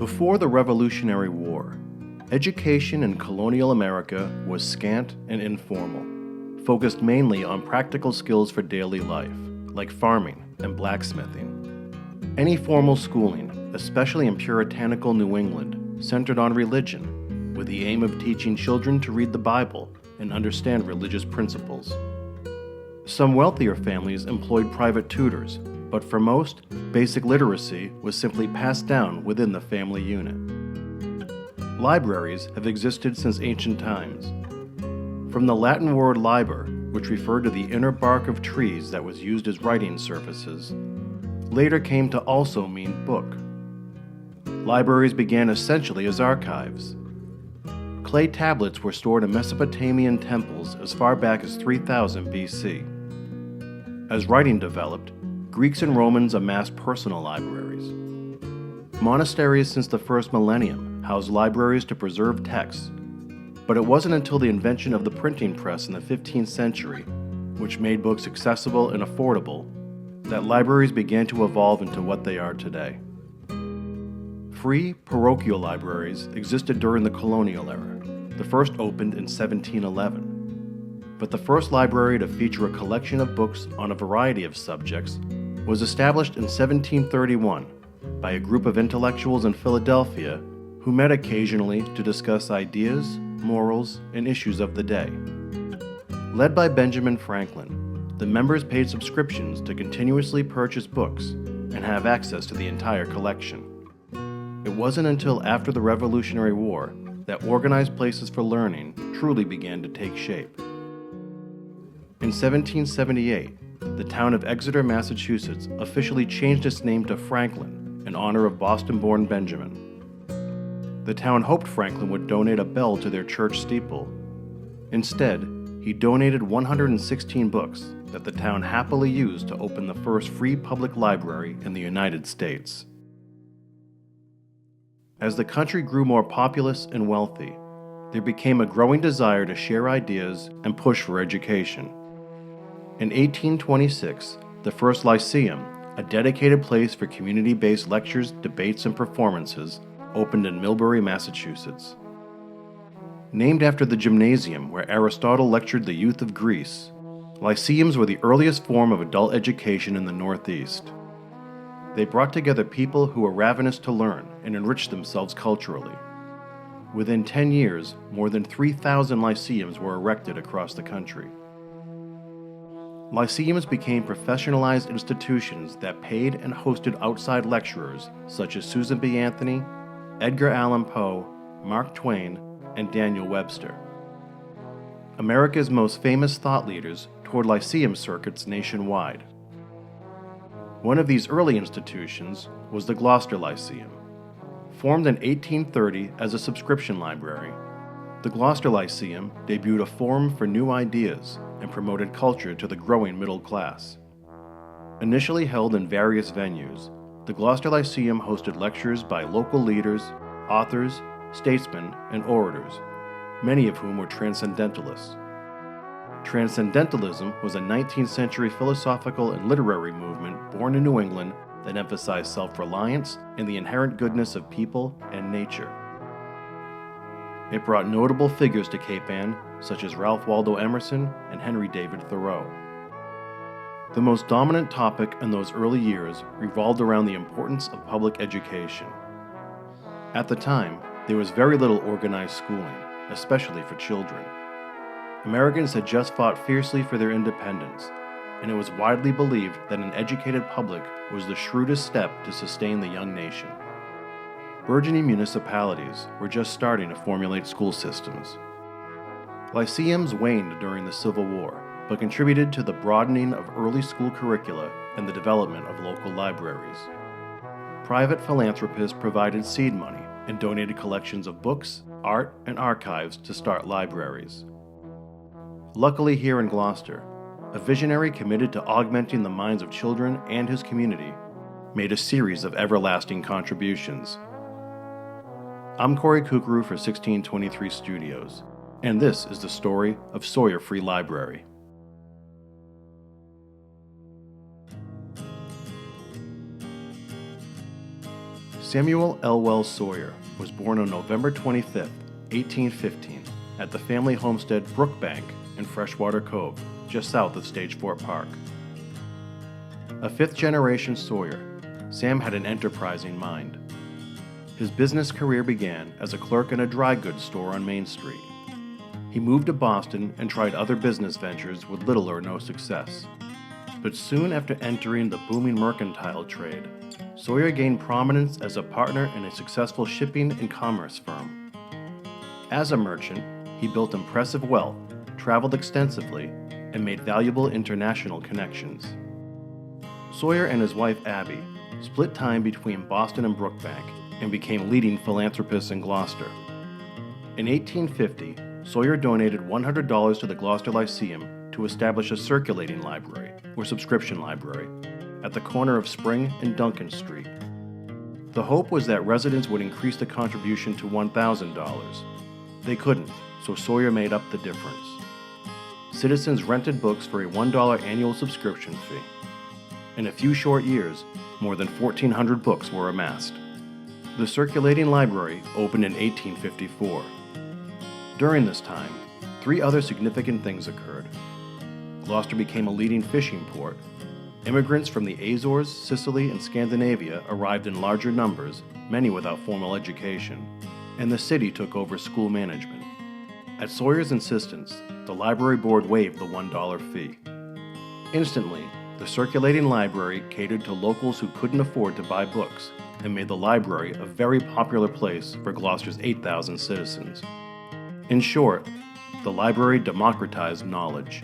Before the Revolutionary War, education in colonial America was scant and informal, focused mainly on practical skills for daily life, like farming and blacksmithing. Any formal schooling, especially in puritanical New England, centered on religion, with the aim of teaching children to read the Bible and understand religious principles. Some wealthier families employed private tutors, but for most, basic literacy was simply passed down within the family unit. Libraries have existed since ancient times. From the Latin word liber, which referred to the inner bark of trees that was used as writing surfaces, later came to also mean book. Libraries began essentially as archives. Clay tablets were stored in Mesopotamian temples as far back as 3000 BC. As writing developed, Greeks and Romans amassed personal libraries. Monasteries since the first millennium housed libraries to preserve texts, but it wasn't until the invention of the printing press in the 15th century, which made books accessible and affordable, that libraries began to evolve into what they are today. Free parochial libraries existed during the colonial era. The first opened in 1711. But the first library to feature a collection of books on a variety of subjects was established in 1731 by a group of intellectuals in Philadelphia who met occasionally to discuss ideas, morals, and issues of the day. Led by Benjamin Franklin, the members paid subscriptions to continuously purchase books and have access to the entire collection. It wasn't until after the Revolutionary War that organized places for learning truly began to take shape. In 1778, the town of Exeter, Massachusetts officially changed its name to Franklin in honor of Boston-born Benjamin. The town hoped Franklin would donate a bell to their church steeple. Instead, he donated 116 books that the town happily used to open the first free public library in the United States. As the country grew more populous and wealthy, there became a growing desire to share ideas and push for education. In 1826, the first Lyceum, a dedicated place for community-based lectures, debates, and performances, opened in Millbury, Massachusetts. Named after the gymnasium where Aristotle lectured the youth of Greece, lyceums were the earliest form of adult education in the Northeast. They brought together people who were ravenous to learn and enrich themselves culturally. Within 10 years, more than 3,000 lyceums were erected across the country. Lyceums became professionalized institutions that paid and hosted outside lecturers such as Susan B. Anthony, Edgar Allan Poe, Mark Twain, and Daniel Webster. America's most famous thought leaders toured lyceum circuits nationwide. One of these early institutions was the Gloucester Lyceum. Formed in 1830 as a subscription library, the Gloucester Lyceum debuted a forum for new ideas and promoted culture to the growing middle class. Initially held in various venues, the Gloucester Lyceum hosted lectures by local leaders, authors, statesmen, and orators, many of whom were transcendentalists. Transcendentalism was a 19th century philosophical and literary movement born in New England that emphasized self-reliance and the inherent goodness of people and nature. It brought notable figures to Cape Ann, such as Ralph Waldo Emerson and Henry David Thoreau. The most dominant topic in those early years revolved around the importance of public education. At the time, there was very little organized schooling, especially for children. Americans had just fought fiercely for their independence, and it was widely believed that an educated public was the shrewdest step to sustain the young nation. Burgeoning municipalities were just starting to formulate school systems. Lyceums waned during the Civil War, but contributed to the broadening of early school curricula and the development of local libraries. Private philanthropists provided seed money and donated collections of books, art, and archives to start libraries. Luckily here in Gloucester, a visionary committed to augmenting the minds of children and his community made a series of everlasting contributions. I'm Corey Kukuru for 1623 Studios, and this is the story of Sawyer Free Library. Samuel Elwell Sawyer was born on November 25, 1815, at the family homestead Brookbank in Freshwater Cove, just south of Stagefort Park. A fifth-generation Sawyer, Sam had an enterprising mind. His business career began as a clerk in a dry goods store on Main Street. He moved to Boston and tried other business ventures with little or no success. But soon after entering the booming mercantile trade, Sawyer gained prominence as a partner in a successful shipping and commerce firm. As a merchant, he built impressive wealth, traveled extensively, and made valuable international connections. Sawyer and his wife Abby split time between Boston and Brookbank and became leading philanthropists in Gloucester. In 1850, Sawyer donated $100 to the Gloucester Lyceum to establish a circulating library, or subscription library, at the corner of Spring and Duncan Street. The hope was that residents would increase the contribution to $1,000. They couldn't, so Sawyer made up the difference. Citizens rented books for a $1 annual subscription fee. In a few short years, more than 1,400 books were amassed. The circulating library opened in 1854. During this time, 3 other significant things occurred. Gloucester became a leading fishing port. Immigrants from the Azores, Sicily, and Scandinavia arrived in larger numbers, many without formal education, and the city took over school management. At Sawyer's insistence, the library board waived the $1 fee. Instantly, the circulating library catered to locals who couldn't afford to buy books and made the library a very popular place for Gloucester's 8,000 citizens. In short, the library democratized knowledge.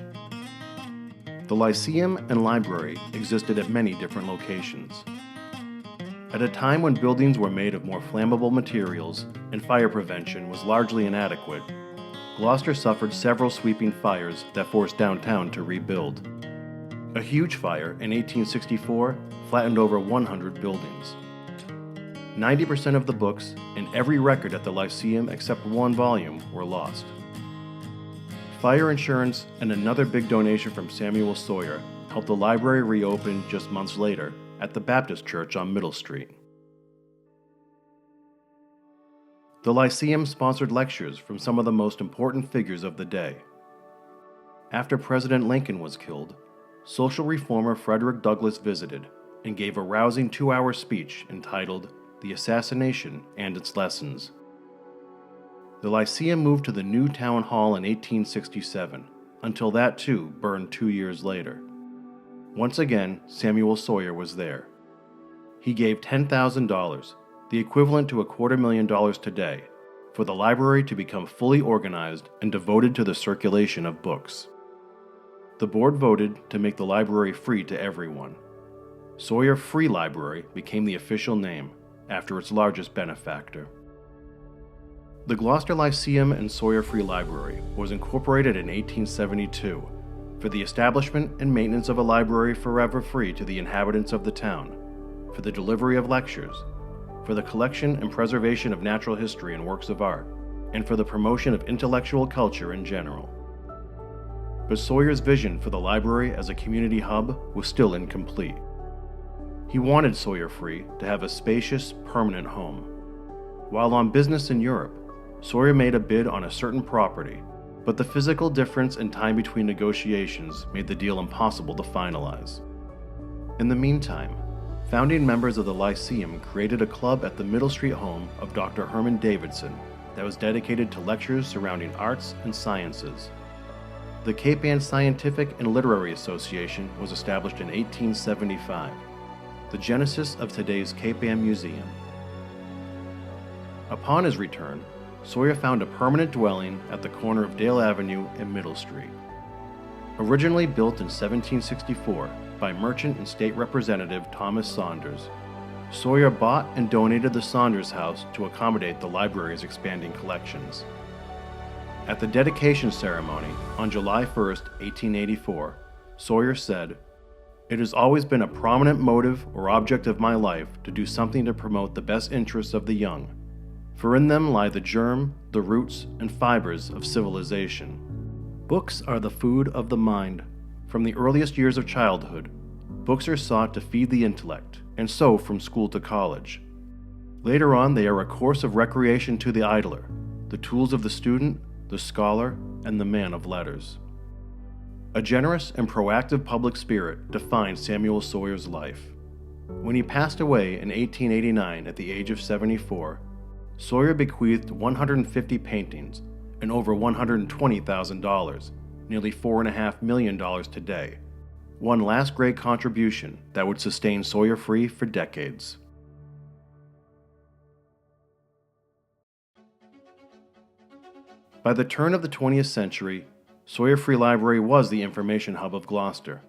The Lyceum and library existed at many different locations. At a time when buildings were made of more flammable materials and fire prevention was largely inadequate, Gloucester suffered several sweeping fires that forced downtown to rebuild. A huge fire in 1864 flattened over 100 buildings. 90% of the books and every record at the Lyceum except one volume were lost. Fire insurance and another big donation from Samuel Sawyer helped the library reopen just months later at the Baptist Church on Middle Street. The Lyceum sponsored lectures from some of the most important figures of the day. After President Lincoln was killed, social reformer Frederick Douglass visited and gave a rousing 2-hour speech entitled "The Assassination and Its Lessons." The Lyceum moved to the new town hall in 1867, until that too burned 2 years later. Once again, Samuel Sawyer was there. He gave $10,000, the equivalent to $250,000 today, for the library to become fully organized and devoted to the circulation of books. The board voted to make the library free to everyone. Sawyer Free Library became the official name, after its largest benefactor. The Gloucester Lyceum and Sawyer Free Library was incorporated in 1872 for the establishment and maintenance of a library forever free to the inhabitants of the town, for the delivery of lectures, for the collection and preservation of natural history and works of art, and for the promotion of intellectual culture in general. But Sawyer's vision for the library as a community hub was still incomplete. He wanted Sawyer Free to have a spacious, permanent home. While on business in Europe, Sawyer made a bid on a certain property, but the physical difference and time between negotiations made the deal impossible to finalize. In the meantime, founding members of the Lyceum created a club at the Middle Street home of Dr. Herman Davidson that was dedicated to lectures surrounding arts and sciences. The Cape Ann Scientific and Literary Association was established in 1875, the genesis of today's Cape Ann Museum. Upon his return, Sawyer found a permanent dwelling at the corner of Dale Avenue and Middle Street. Originally built in 1764 by merchant and state representative Thomas Saunders, Sawyer bought and donated the Saunders House to accommodate the library's expanding collections. At the dedication ceremony on July 1, 1884, Sawyer said, "It has always been a prominent motive or object of my life to do something to promote the best interests of the young, for in them lie the germ, the roots, and fibers of civilization. Books are the food of the mind. From the earliest years of childhood, books are sought to feed the intellect, and so from school to college. Later on, they are a course of recreation to the idler, the tools of the student, the scholar, and the man of letters. A generous and proactive public spirit defined Samuel Sawyer's life. When he passed away in 1889 at the age of 74, Sawyer bequeathed 150 paintings and over $120,000, nearly $4.5 million today, one last great contribution that would sustain Sawyer Free for decades. By the turn of the 20th century, Sawyer Free Library was the information hub of Gloucester.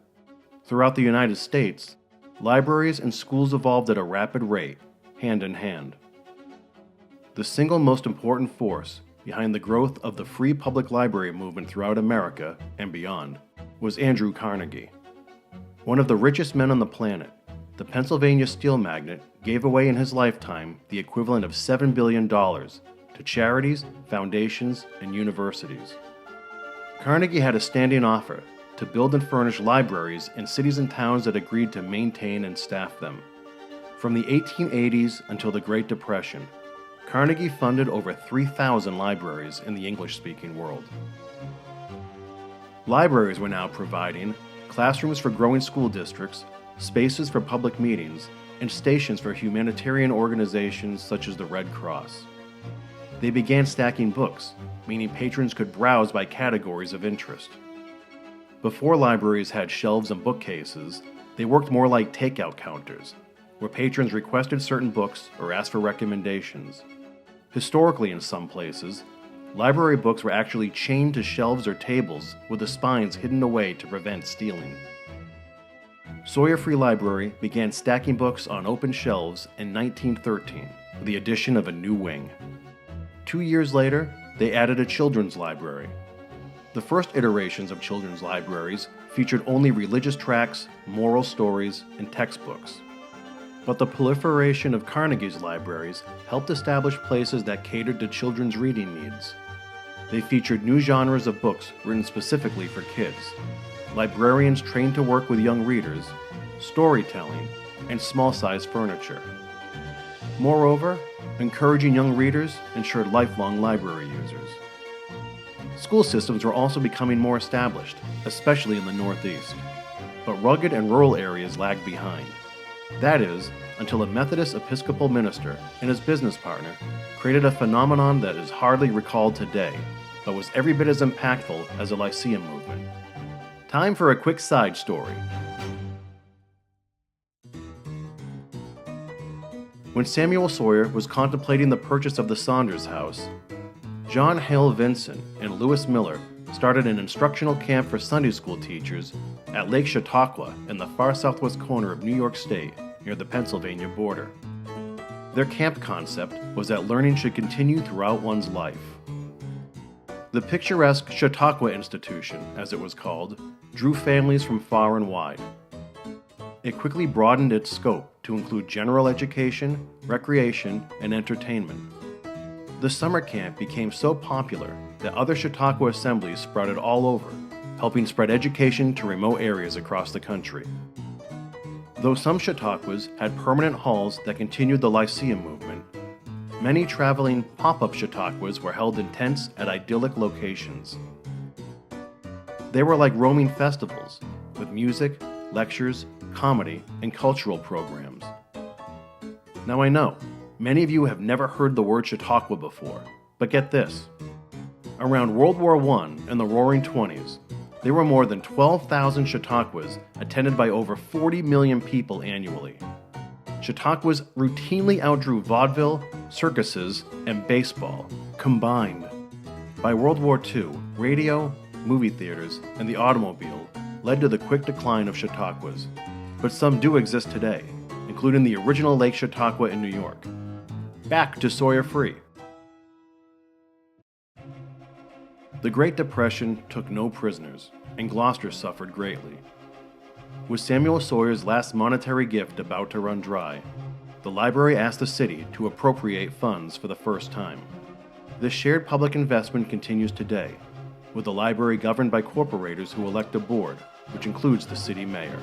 Throughout the United States, libraries and schools evolved at a rapid rate, hand in hand. The single most important force behind the growth of the free public library movement throughout America and beyond was Andrew Carnegie. One of the richest men on the planet, the Pennsylvania steel magnate gave away in his lifetime the equivalent of $7 billion to charities, foundations, and universities. Carnegie had a standing offer to build and furnish libraries in cities and towns that agreed to maintain and staff them. From the 1880s until the Great Depression, Carnegie funded over 3,000 libraries in the English-speaking world. Libraries were now providing classrooms for growing school districts, spaces for public meetings, and stations for humanitarian organizations such as the Red Cross. They began stacking books, meaning patrons could browse by categories of interest. Before libraries had shelves and bookcases, they worked more like takeout counters, where patrons requested certain books or asked for recommendations. Historically, in some places, library books were actually chained to shelves or tables with the spines hidden away to prevent stealing. Sawyer Free Library began stacking books on open shelves in 1913 with the addition of a new wing. 2 years later, they added a children's library. The first iterations of children's libraries featured only religious tracts, moral stories, and textbooks. But the proliferation of Carnegie's libraries helped establish places that catered to children's reading needs. They featured new genres of books written specifically for kids, librarians trained to work with young readers, storytelling, and small-sized furniture. Moreover, encouraging young readers ensured lifelong library users. School systems were also becoming more established, especially in the Northeast, but rugged and rural areas lagged behind. That is, until a Methodist Episcopal minister and his business partner created a phenomenon that is hardly recalled today, but was every bit as impactful as the Lyceum movement. Time for a quick side story. When Samuel Sawyer was contemplating the purchase of the Saunders house, John Hale Vinson and Lewis Miller started an instructional camp for Sunday school teachers at Lake Chautauqua in the far southwest corner of New York State, near the Pennsylvania border. Their camp concept was that learning should continue throughout one's life. The picturesque Chautauqua Institution, as it was called, drew families from far and wide. It quickly broadened its scope to include general education, recreation, and entertainment. The summer camp became so popular that other Chautauqua assemblies sprouted all over, helping spread education to remote areas across the country. Though some Chautauquas had permanent halls that continued the Lyceum movement, many traveling pop-up Chautauquas were held in tents at idyllic locations. They were like roaming festivals, with music, lectures, comedy, and cultural programs. Now I know, many of you have never heard the word Chautauqua before, but get this. Around World War I and the Roaring Twenties, there were more than 12,000 Chautauquas attended by over 40 million people annually. Chautauquas routinely outdrew vaudeville, circuses, and baseball combined. By World War II, radio, movie theaters, and the automobile led to the quick decline of Chautauquas, but some do exist today, including the original Lake Chautauqua in New York. Back to Sawyer Free. The Great Depression took no prisoners, and Gloucester suffered greatly. With Samuel Sawyer's last monetary gift about to run dry, the library asked the city to appropriate funds for the first time. This shared public investment continues today, with the library governed by corporators who elect a board, which includes the city mayor.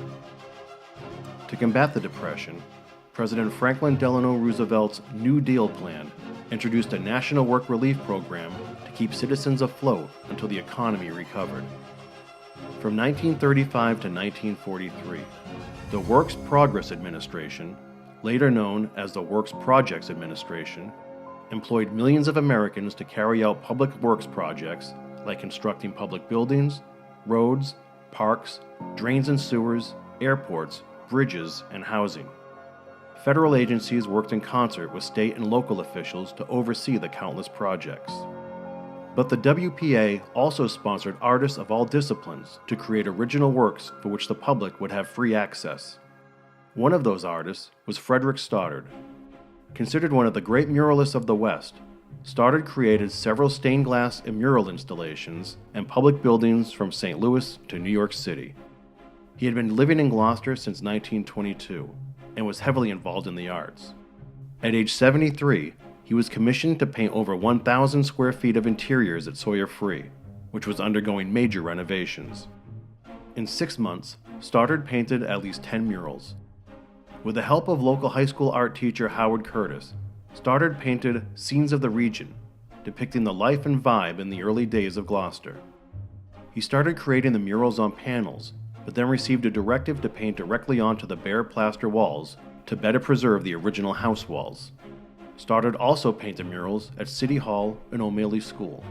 To combat the Depression, President Franklin Delano Roosevelt's New Deal plan introduced a national work relief program to keep citizens afloat until the economy recovered. From 1935 to 1943, the Works Progress Administration, later known as the Works Projects Administration, employed millions of Americans to carry out public works projects like constructing public buildings, roads, parks, drains and sewers, airports, bridges, and housing. Federal agencies worked in concert with state and local officials to oversee the countless projects. But the WPA also sponsored artists of all disciplines to create original works for which the public would have free access. One of those artists was Frederick Stoddard. Considered one of the great muralists of the West, Stoddard created several stained glass and mural installations and public buildings from St. Louis to New York City. He had been living in Gloucester since 1922 and was heavily involved in the arts. At age 73, he was commissioned to paint over 1,000 square feet of interiors at Sawyer Free, which was undergoing major renovations. In 6 months, Stoddard painted at least 10 murals. With the help of local high school art teacher Howard Curtis, Stoddard painted Scenes of the Region, depicting the life and vibe in the early days of Gloucester. He started creating the murals on panels, but then received a directive to paint directly onto the bare plaster walls to better preserve the original house walls. Stoddard also painted murals at City Hall and O'Malley School.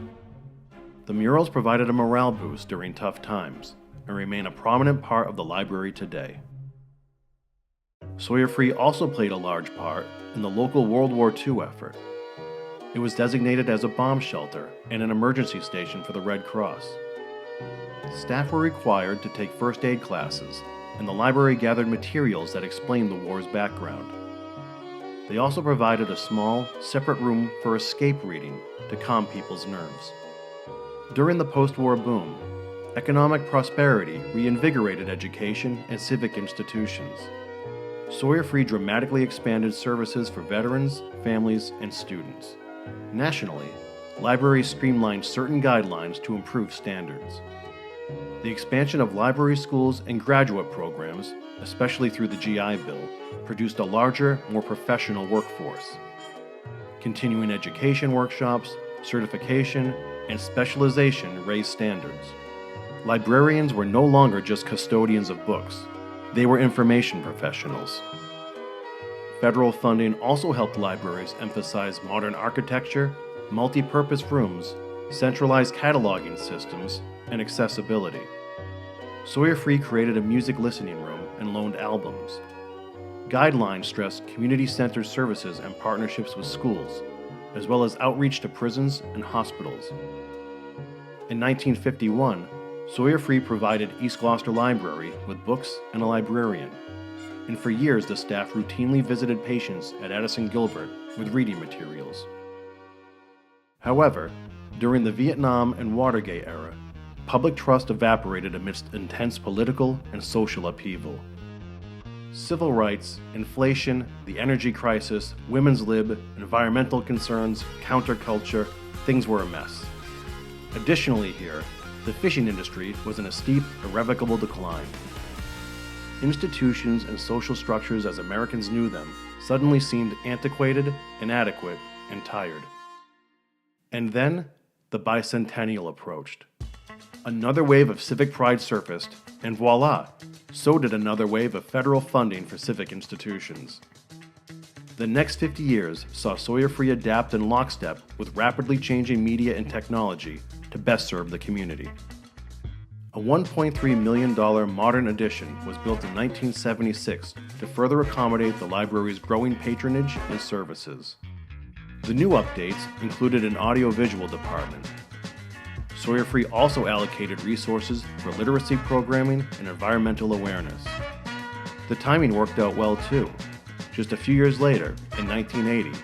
The murals provided a morale boost during tough times and remain a prominent part of the library today. Sawyer Free also played a large part in the local World War II effort. It was designated as a bomb shelter and an emergency station for the Red Cross. Staff were required to take first aid classes, and the library gathered materials that explained the war's background. They also provided a small, separate room for escape reading to calm people's nerves. During the post-war boom, economic prosperity reinvigorated education and civic institutions. Sawyer Free dramatically expanded services for veterans, families, and students. Nationally, libraries streamlined certain guidelines to improve standards. The expansion of library schools and graduate programs, especially through the GI Bill, produced a larger, more professional workforce. Continuing education workshops, certification, and specialization raised standards. Librarians were no longer just custodians of books. They were information professionals. Federal funding also helped libraries emphasize modern architecture, multi-purpose rooms, centralized cataloging systems, and accessibility. Sawyer Free created a music listening room and loaned albums. Guidelines stressed community-centered services and partnerships with schools, as well as outreach to prisons and hospitals. In 1951, Sawyer Free provided East Gloucester Library with books and a librarian, and for years the staff routinely visited patients at Addison Gilbert with reading materials. However, during the Vietnam and Watergate era, public trust evaporated amidst intense political and social upheaval. Civil rights, inflation, the energy crisis, women's lib, environmental concerns, counterculture, things were a mess. Additionally here, the fishing industry was in a steep, irrevocable decline. Institutions and social structures as Americans knew them suddenly seemed antiquated, inadequate, and tired. And then, the bicentennial approached. Another wave of civic pride surfaced, and voila, so did another wave of federal funding for civic institutions. The next 50 years saw Sawyer Free adapt in lockstep with rapidly changing media and technology to best serve the community. A $1.3 million modern addition was built in 1976 to further accommodate the library's growing patronage and services. The new updates included an audio-visual department. Sawyer Free also allocated resources for literacy programming and environmental awareness. The timing worked out well too. Just a few years later, in 1980,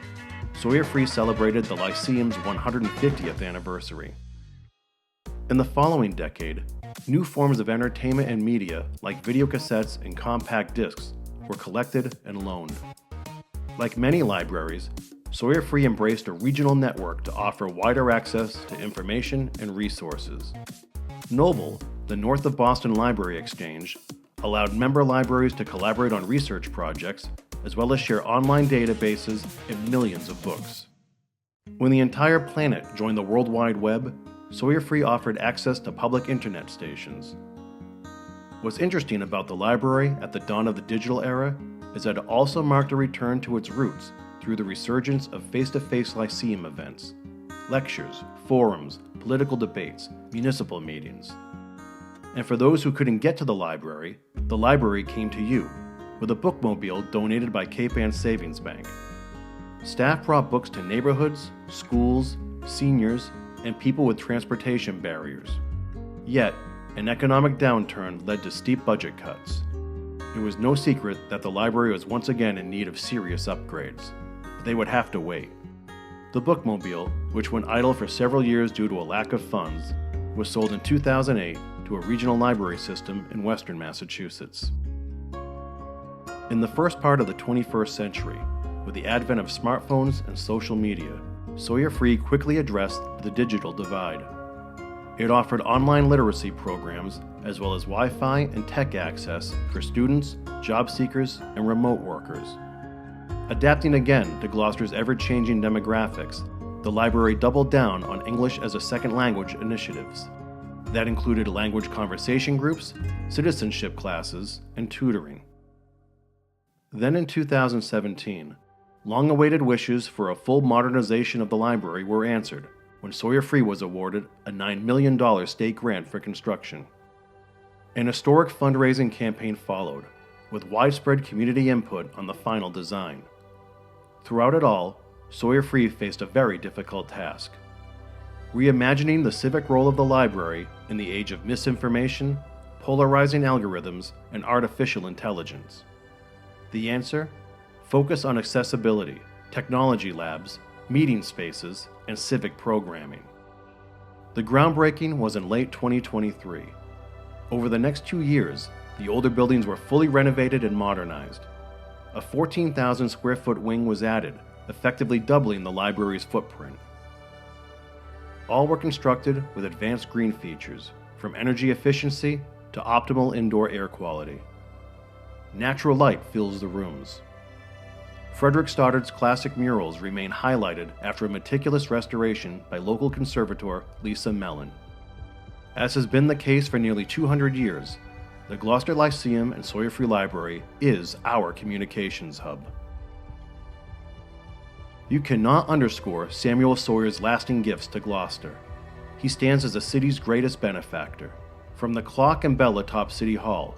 Sawyer Free celebrated the Lyceum's 150th anniversary. In the following decade, new forms of entertainment and media, like videocassettes and compact discs, were collected and loaned. Like many libraries, Sawyer Free embraced a regional network to offer wider access to information and resources. Noble, the North of Boston Library Exchange, allowed member libraries to collaborate on research projects as well as share online databases and millions of books. When the entire planet joined the World Wide Web, Sawyer Free offered access to public internet stations. What's interesting about the library at the dawn of the digital era is that it also marked a return to its roots through the resurgence of face-to-face Lyceum events, lectures, forums, political debates, municipal meetings. And for those who couldn't get to the library came to you, with a bookmobile donated by Cape Ann Savings Bank. Staff brought books to neighborhoods, schools, seniors, and people with transportation barriers. Yet, an economic downturn led to steep budget cuts. It was no secret that the library was once again in need of serious upgrades. They would have to wait. The bookmobile, which went idle for several years due to a lack of funds, was sold in 2008 to a regional library system in western Massachusetts. In the first part of the 21st century, with the advent of smartphones and social media, Sawyer Free quickly addressed the digital divide. It offered online literacy programs as well as Wi-Fi and tech access for students, job seekers, and remote workers. Adapting again to Gloucester's ever-changing demographics, the library doubled down on English as a second language initiatives. That included language conversation groups, citizenship classes, and tutoring. Then in 2017, long-awaited wishes for a full modernization of the library were answered when Sawyer Free was awarded a $9 million state grant for construction. An historic fundraising campaign followed, with widespread community input on the final design. Throughout it all, Sawyer Free faced a very difficult task: reimagining the civic role of the library in the age of misinformation, polarizing algorithms, and artificial intelligence. The answer? Focus on accessibility, technology labs, meeting spaces, and civic programming. The groundbreaking was in late 2023. Over the next 2 years, the older buildings were fully renovated and modernized. A 14,000 square foot wing was added, effectively doubling the library's footprint. All were constructed with advanced green features, from energy efficiency to optimal indoor air quality. Natural light fills the rooms. Frederick Stoddard's classic murals remain highlighted after a meticulous restoration by local conservator Lisa Mellon. As has been the case for nearly 200 years, the Gloucester Lyceum and Sawyer Free Library is our communications hub. You cannot underscore Samuel Sawyer's lasting gifts to Gloucester. He stands as the city's greatest benefactor, from the clock and bell atop City Hall,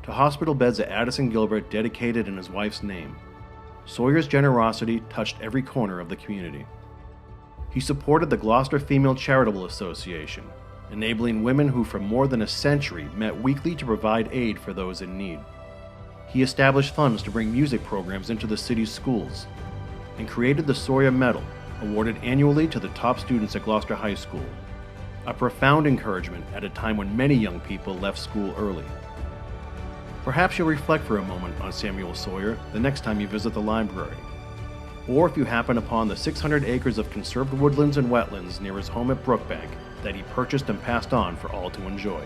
to hospital beds at Addison Gilbert dedicated in his wife's name. Sawyer's generosity touched every corner of the community. He supported the Gloucester Female Charitable Association, enabling women who for more than a century met weekly to provide aid for those in need. He established funds to bring music programs into the city's schools, and created the Sawyer Medal, awarded annually to the top students at Gloucester High School, a profound encouragement at a time when many young people left school early. Perhaps you'll reflect for a moment on Samuel Sawyer the next time you visit the library, or if you happen upon the 600 acres of conserved woodlands and wetlands near his home at Brookbank that he purchased and passed on for all to enjoy,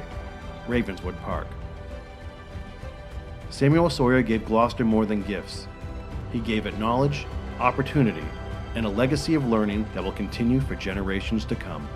Ravenswood Park. Samuel Sawyer gave Gloucester more than gifts. He gave it knowledge, opportunity, and a legacy of learning that will continue for generations to come.